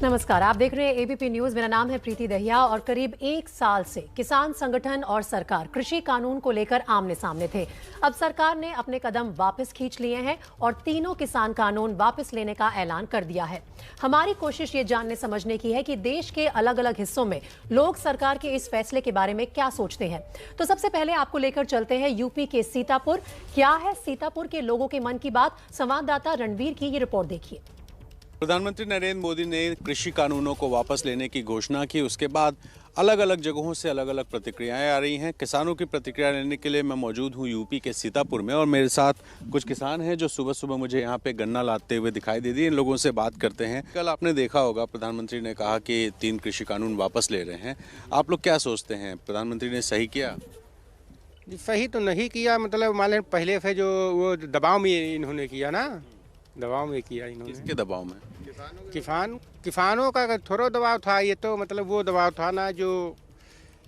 नमस्कार, आप देख रहे हैं एबीपी न्यूज। मेरा नाम है प्रीति दहिया और करीब एक साल से किसान संगठन और सरकार कृषि कानून को लेकर आमने सामने थे। अब सरकार ने अपने कदम वापस खींच लिए हैं और तीनों किसान कानून वापस लेने का ऐलान कर दिया है। हमारी कोशिश ये जानने समझने की है कि देश के अलग अलग हिस्सों में लोग सरकार के इस फैसले के बारे में क्या सोचते हैं। तो सबसे पहले आपको लेकर चलते हैं यूपी के सीतापुर। क्या है सीतापुर के लोगों के मन की बात, संवाददाता रणवीर की ये रिपोर्ट देखिए। प्रधानमंत्री नरेंद्र मोदी ने कृषि कानूनों को वापस लेने की घोषणा की, उसके बाद अलग अलग जगहों से अलग अलग प्रतिक्रियाएं आ रही हैं। किसानों की प्रतिक्रिया लेने के लिए मैं मौजूद हूं यूपी के सीतापुर में और मेरे साथ कुछ किसान हैं जो सुबह सुबह मुझे यहां पे गन्ना लाते हुए दिखाई दे दिए। इन लोगों से बात करते हैं। कल आपने देखा होगा प्रधानमंत्री ने कहा कि 3 कृषि कानून वापस ले रहे हैं। आप लोग क्या सोचते हैं, प्रधानमंत्री ने सही किया? सही तो नहीं किया, मतलब मान लें पहले से जो वो दबाव में इन्होंने किया ना, दबाव में किया इन्होंने। किसके दबाव में? किसानों का थोड़ा दबाव था। ये तो मतलब वो दबाव था ना जो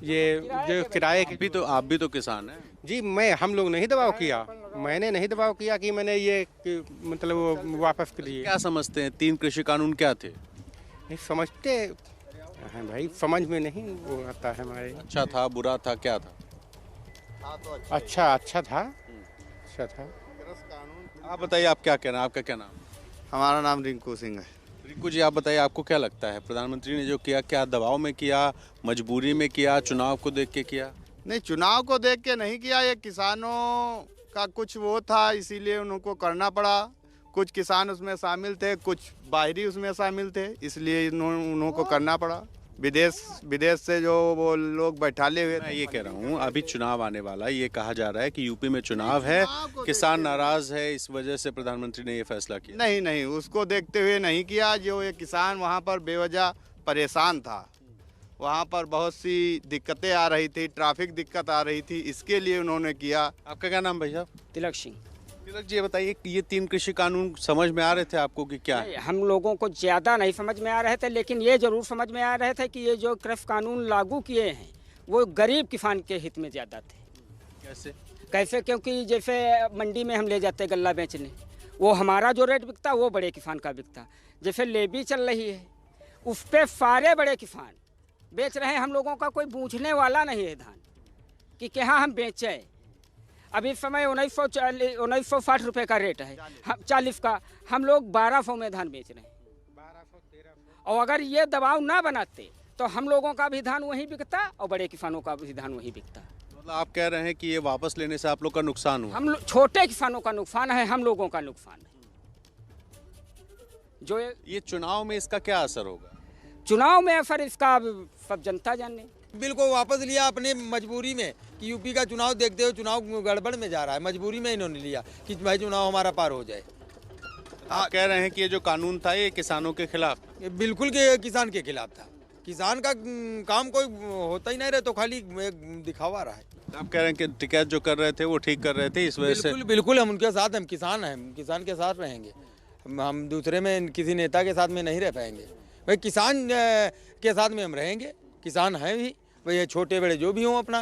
किराए आप भी तो किसान हैं। जी, हम लोग नहीं दबाव किया। मैंने नहीं दबाव किया कि मैंने मतलब वो वापस कर लिए। क्या समझते हैं 3 कृषि कानून क्या थे? नहीं समझते हैं भाई, समझ में नहीं वो आता है हमारे। अच्छा था, बुरा था, क्या था? अच्छा था। आप बताइए, आप क्या कहना है? आपका क्या नाम? हमारा नाम रिंकू सिंह है। रिंकू जी, आप बताइए आपको क्या लगता है प्रधानमंत्री ने जो किया, क्या दबाव में किया, मजबूरी में किया, चुनाव को देख के किया? नहीं, चुनाव को देख के नहीं किया। ये किसानों का कुछ वो था, इसीलिए उनको करना पड़ा। कुछ किसान उसमें शामिल थे, कुछ बाहरी उसमें शामिल थे, इसलिए उनको करना पड़ा। विदेश से जो वो लोग बैठाले हुए। मैं ये कह रहा हूँ, अभी चुनाव आने वाला है, ये कहा जा रहा है कि यूपी में चुनाव है, किसान नाराज है, इस वजह से प्रधानमंत्री ने ये फैसला किया। नहीं, उसको देखते हुए नहीं किया। जो ये किसान वहाँ पर बेवजह परेशान था, वहाँ पर बहुत सी दिक्कतें आ रही थी, ट्रैफिक दिक्कत आ रही थी, इसके लिए उन्होंने किया। आपका क्या नाम भाई साहब? तिलक सिंह। तिलक जी, ये बताइए ये 3 कृषि कानून समझ में आ रहे थे आपको कि क्या है? हम लोगों को ज़्यादा नहीं समझ में आ रहे थे, लेकिन ये जरूर समझ में आ रहे थे कि ये जो कृषि कानून लागू किए हैं वो गरीब किसान के हित में ज़्यादा थे। कैसे? क्योंकि जैसे मंडी में हम ले जाते गल्ला बेचने, वो हमारा जो रेट बिकता वो बड़े किसान का बिकता। जैसे लेवी चल रही है, उस पर सारे बड़े किसान बेच रहे हैं। हम लोगों का कोई पूछने वाला नहीं है धान कि क्या हम बेचें। अभी इस समय 1960 रुपये का रेट है, 40 का। हम लोग 1200 में धान बेच रहे हैं। और अगर ये दबाव ना बनाते तो हम लोगों का भी धान वहीं बिकता और बड़े किसानों का भी धान वहीं बिकता। मतलब आप कह रहे हैं कि ये वापस लेने से आप लोग का नुकसान हुआ? हम छोटे किसानों का नुकसान है, हम लोगों का नुकसान है। जो ये चुनाव में इसका क्या असर होगा? चुनाव में असर इसका सब जनता जाने। बिल को वापस लिया अपने मजबूरी में कि यूपी का चुनाव देखते हुए चुनाव गड़बड़ में जा रहा है, मजबूरी में इन्होंने लिया कि भाई चुनाव हमारा पार हो जाए। आप कह रहे हैं कि ये जो कानून था ये किसानों के खिलाफ? ये बिल्कुल के किसान के खिलाफ था। किसान का काम कोई होता ही नहीं रहे, तो खाली दिखावा रहा है। आप कह रहे हैं कि टिकैत जो कर रहे थे वो ठीक कर रहे थे, इस वजह से? बिल्कुल हम उनके साथ, हम किसान हैं, किसान के साथ रहेंगे। हम दूसरे में किसी नेता के साथ में नहीं रह पाएंगे। भाई किसान के साथ में हम रहेंगे, किसान हैं भी भाई, छोटे बड़े जो भी हों अपना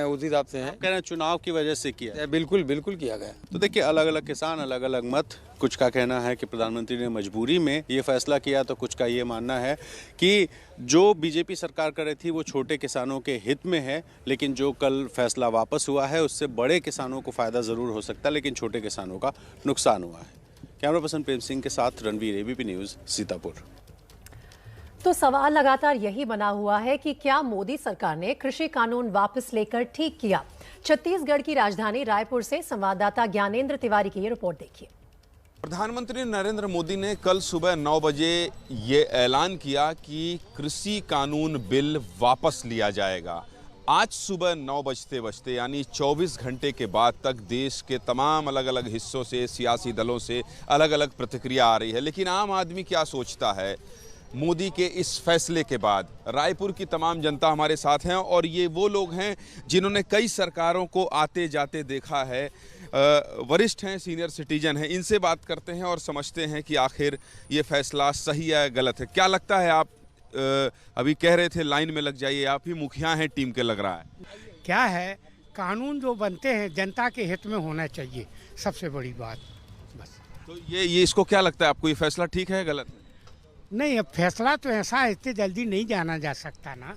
उस हिसाब से हैं। कह रहे हैं चुनाव की वजह से किया? बिल्कुल किया गया। तो देखिए, अलग अलग किसान, अलग अलग मत। कुछ का कहना है कि प्रधानमंत्री ने मजबूरी में ये फैसला किया, तो कुछ का ये मानना है कि जो बीजेपी सरकार कर रही थी वो छोटे किसानों के हित में है, लेकिन जो कल फैसला वापस हुआ है उससे बड़े किसानों को फायदा जरूर हो सकता है, लेकिन छोटे किसानों का नुकसान हुआ है। कैमरा पर्सन प्रेम सिंह के साथ रणवीर, एबीपी न्यूज, सीतापुर। तो सवाल लगातार यही बना हुआ है कि क्या मोदी सरकार ने कृषि कानून वापस लेकर ठीक किया? छत्तीसगढ़ की राजधानी रायपुर से संवाददाता ज्ञानेंद्र तिवारी की ये रिपोर्ट देखिए। प्रधानमंत्री नरेंद्र मोदी ने कल सुबह 9 बजे ये ऐलान किया कि कृषि कानून बिल वापस लिया जाएगा। आज सुबह 9 बजते यानी 24 घंटे के बाद तक देश के तमाम अलग अलग हिस्सों से, सियासी दलों से अलग अलग प्रतिक्रिया आ रही है। लेकिन आम आदमी क्या सोचता है मोदी के इस फैसले के बाद? रायपुर की तमाम जनता हमारे साथ हैं और ये वो लोग हैं जिन्होंने कई सरकारों को आते जाते देखा है, वरिष्ठ हैं, सीनियर सिटीजन हैं। इनसे बात करते हैं और समझते हैं कि आखिर ये फैसला सही है गलत है। क्या लगता है? आप अभी कह रहे थे लाइन में लग जाइए, आप ही मुखिया हैं टीम के, लग रहा है। क्या है, कानून जो बनते हैं जनता के हित में होना चाहिए, सबसे बड़ी बात बस। तो ये इसको क्या लगता है आपको, ये फैसला ठीक है गलत है? नहीं, अब फैसला तो ऐसा है, इतनी जल्दी नहीं जाना जा सकता ना।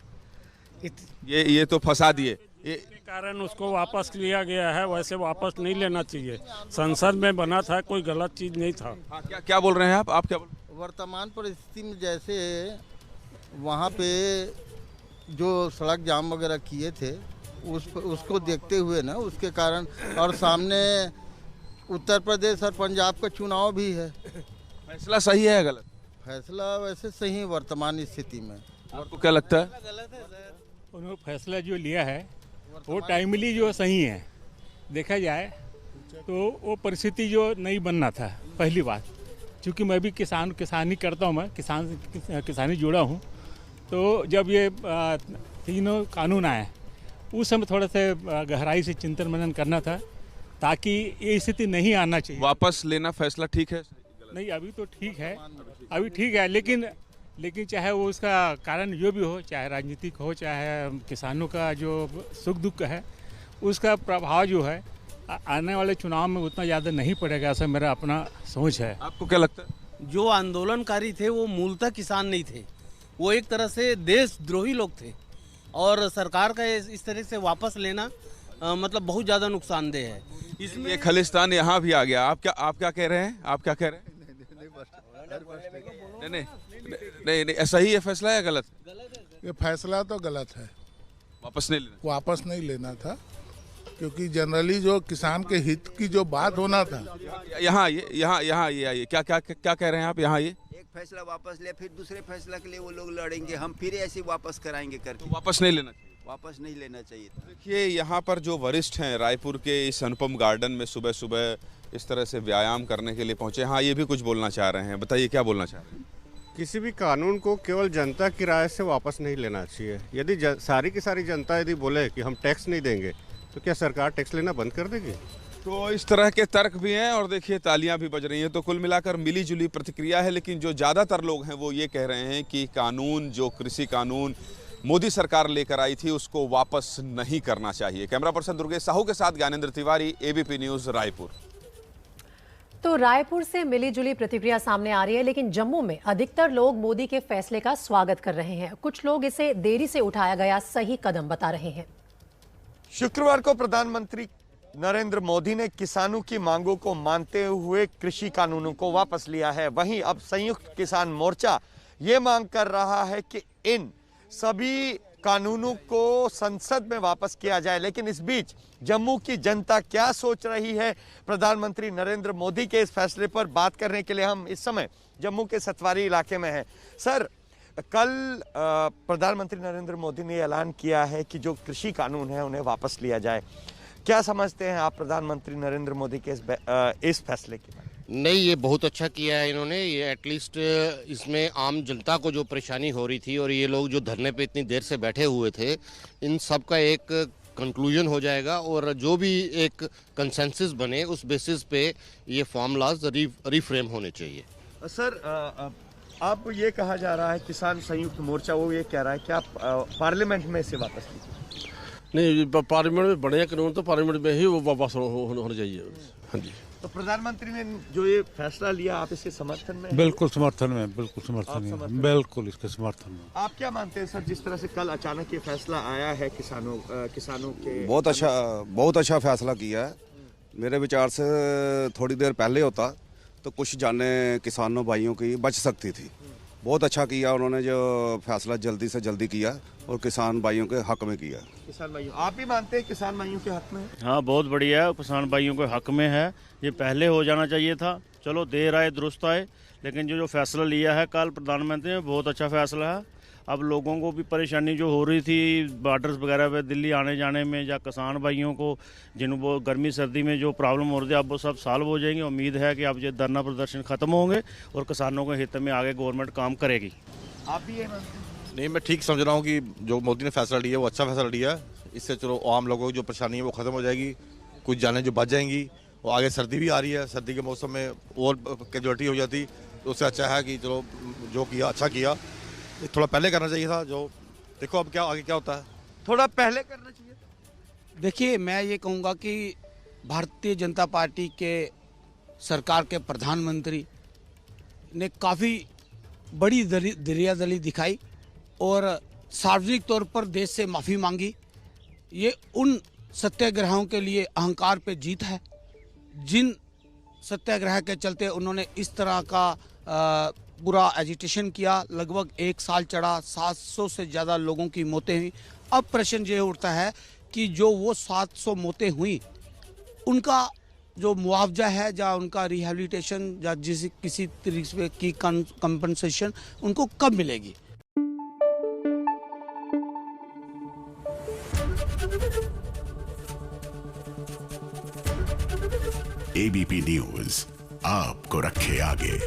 ये तो फंसा दिए ये। के कारण उसको वापस लिया गया है, वैसे वापस नहीं लेना चाहिए। संसद में बना था, कोई गलत चीज नहीं था। हाँ, क्या बोल रहे हैं आप क्या बोल? वर्तमान परिस्थिति में जैसे वहाँ पे जो सड़क जाम वगैरह किए थे उसको देखते हुए ना, उसके कारण, और सामने उत्तर प्रदेश और पंजाब का चुनाव भी है। फैसला सही है या गलत? फैसला वैसे सही वर्तमान स्थिति में। आपको क्या लगता है? उन्होंने फैसला जो लिया है वो टाइमली जो सही है। देखा जाए तो वो परिस्थिति जो नहीं बनना था, पहली बात। क्योंकि मैं भी किसानी करता हूँ, मैं किसानी जुड़ा हूँ। तो जब ये तीनों कानून आए उस समय थोड़ा सा गहराई से चिंतन मनन करना था, ताकि ये स्थिति नहीं आना चाहिए। वापस लेना फैसला ठीक है? नहीं, अभी तो ठीक है, अभी ठीक है, लेकिन चाहे वो उसका कारण जो भी हो, चाहे राजनीतिक हो, चाहे किसानों का जो सुख दुख है, उसका प्रभाव जो है आने वाले चुनाव में उतना ज़्यादा नहीं पड़ेगा, ऐसा मेरा अपना सोच है। आपको क्या लगता है? जो आंदोलनकारी थे वो मूलतः किसान नहीं थे, वो एक तरह से देशद्रोही लोग थे, और सरकार का इस तरह से वापस लेना मतलब बहुत ज़्यादा नुकसानदेह है। इसमें ये खालिस्तान यहाँ भी आ गया। आप क्या कह रहे हैं? आप क्या कह रहे हैं? नहीं, ऐसा ही है फैसला या गलत? ये फैसला तो गलत है, वापस नहीं लेना था, क्योंकि जनरली जो किसान के हित की जो बात होना था। यहाँ ये आइए, क्या कह रहे हैं आप? यहाँ ये एक फैसला वापस ले, फिर दूसरे फैसला के लिए वो लोग लड़ेंगे, हम फिर ऐसे वापस कराएंगे करके। तो वापस नहीं लेना चाहिए। देखिए, यहाँ पर जो वरिष्ठ हैं रायपुर के इस अनुपम गार्डन में सुबह सुबह इस तरह से व्यायाम करने के लिए पहुंचे। हाँ, ये भी कुछ बोलना चाह रहे हैं, बताइए क्या बोलना चाह रहे हैं? किसी भी कानून को केवल जनता की राय से वापस नहीं लेना चाहिए। यदि सारी की सारी जनता यदि बोले कि हम टैक्स नहीं देंगे, तो क्या सरकार टैक्स लेना बंद कर देगी? तो इस तरह के तर्क भी हैं और देखिए तालियां भी बज रही हैं। तो कुल मिलाकर मिली जुली प्रतिक्रिया है, लेकिन जो ज़्यादातर लोग हैं वो ये कह रहे हैं कि कानून, जो कृषि कानून मोदी सरकार लेकर आई थी, उसको वापस नहीं करना चाहिए। कैमरा पर्सन दुर्गेश साहू के साथ ज्ञानेंद्र तिवारी, एबीपी न्यूज़, रायपुर। तो रायपुर से मिली जुली प्रतिक्रिया सामने आ रही है, लेकिन जम्मू में अधिकतर लोग मोदी के फैसले का स्वागत कर रहे हैं। कुछ लोग इसे देरी से उठाया गया सही कदम बता रहे हैं। शुक्रवार को प्रधानमंत्री नरेंद्र मोदी ने किसानों की मांगों को मानते हुए कृषि कानूनों को वापस लिया है। वहीं अब संयुक्त किसान मोर्चा ये मांग कर रहा है कि इन सभी कानूनों को संसद में वापस किया जाए। लेकिन इस बीच जम्मू की जनता क्या सोच रही है प्रधानमंत्री नरेंद्र मोदी के इस फैसले पर बात करने के लिए हम इस समय जम्मू के सतवारी इलाके में हैं। सर, कल प्रधानमंत्री नरेंद्र मोदी ने ऐलान किया है कि जो कृषि कानून है उन्हें वापस लिया जाए। क्या समझते हैं आप प्रधानमंत्री नरेंद्र मोदी के इस फैसले के बारे में? नहीं, ये बहुत अच्छा किया है इन्होंने। ये एटलीस्ट इसमें आम जनता को जो परेशानी हो रही थी और ये लोग जो धरने पे इतनी देर से बैठे हुए थे, इन सब का एक कंक्लूजन हो जाएगा और जो भी एक कंसेंसस बने उस बेसिस पे ये फार्मूलाज रिफ्रेम होने चाहिए। सर, आप ये कहा जा रहा है किसान संयुक्त मोर्चा वो ये कह रहा है कि आप पार्लियामेंट में इसे वापस लीजिए। नहीं, पार्लियामेंट में बढ़िया कानून तो पार्लियामेंट में ही वो वापस होना चाहिए। हाँ जी। तो प्रधानमंत्री ने जो ये फैसला लिया, आप इसके समर्थन में? बिल्कुल समर्थन में, बिल्कुल इसके समर्थन में। आप क्या मानते हैं सर, जिस तरह से कल अचानक ये फैसला आया है किसानों के? बहुत अच्छा फैसला किया है। मेरे विचार से थोड़ी देर पहले होता तो कुछ जाने किसानों भाइयों की बच सकती थी। बहुत अच्छा किया उन्होंने, जो फैसला जल्दी से जल्दी किया और किसान भाइयों के हक में किया। किसान भाइयों, आप भी मानते हैं किसान भाइयों के हक में? हाँ, बहुत बढ़िया, किसान भाइयों के हक में है। ये पहले हो जाना चाहिए था। चलो देर आए दुरुस्त आए, लेकिन जो फैसला लिया है कल प्रधानमंत्री ने, बहुत अच्छा फैसला है। अब लोगों को भी परेशानी जो हो रही थी बॉर्डर्स वगैरह पे दिल्ली आने जाने में, या किसान भाइयों को जिनको गर्मी सर्दी में जो प्रॉब्लम हो रही है, अब वो सब सॉल्व हो जाएंगे। उम्मीद है कि अब ये धरना प्रदर्शन खत्म होंगे और किसानों के हित में आगे गवर्नमेंट काम करेगी। आप भी ये मानते हैं? नहीं, मैं ठीक समझ रहा हूँ कि जो मोदी ने फैसला लिया वो अच्छा फैसला लिया। इससे चलो आम लोगों की जो परेशानी है वो खत्म हो जाएगी, कुछ जानें जो बच जाएंगी। और आगे सर्दी भी आ रही है, सर्दी के मौसम में और कैजुअलिटी हो जाती, तो उससे अच्छा है कि चलो जो किया अच्छा किया। थोड़ा पहले करना चाहिए था। जो देखो अब क्या आगे क्या होता है, थोड़ा पहले करना चाहिए। देखिए, मैं ये कहूँगा कि भारतीय जनता पार्टी के सरकार के प्रधानमंत्री ने काफ़ी बड़ी दरियादली दिखाई और सार्वजनिक तौर पर देश से माफ़ी मांगी। ये उन सत्याग्रहों के लिए अहंकार पे जीत है जिन सत्याग्रह के चलते उन्होंने इस तरह का पूरा एजिटेशन किया। लगभग 1 साल चढ़ा, 700 से ज़्यादा लोगों की मौतें हुई। अब प्रश्न ये उठता है कि जो वो 700 मौतें हुई उनका जो मुआवजा है या उनका रिहेबिलिटेशन या किसी तरीके की कंपनसेशन उनको कब मिलेगी। एबीपी न्यूज़ आपको रखे आगे।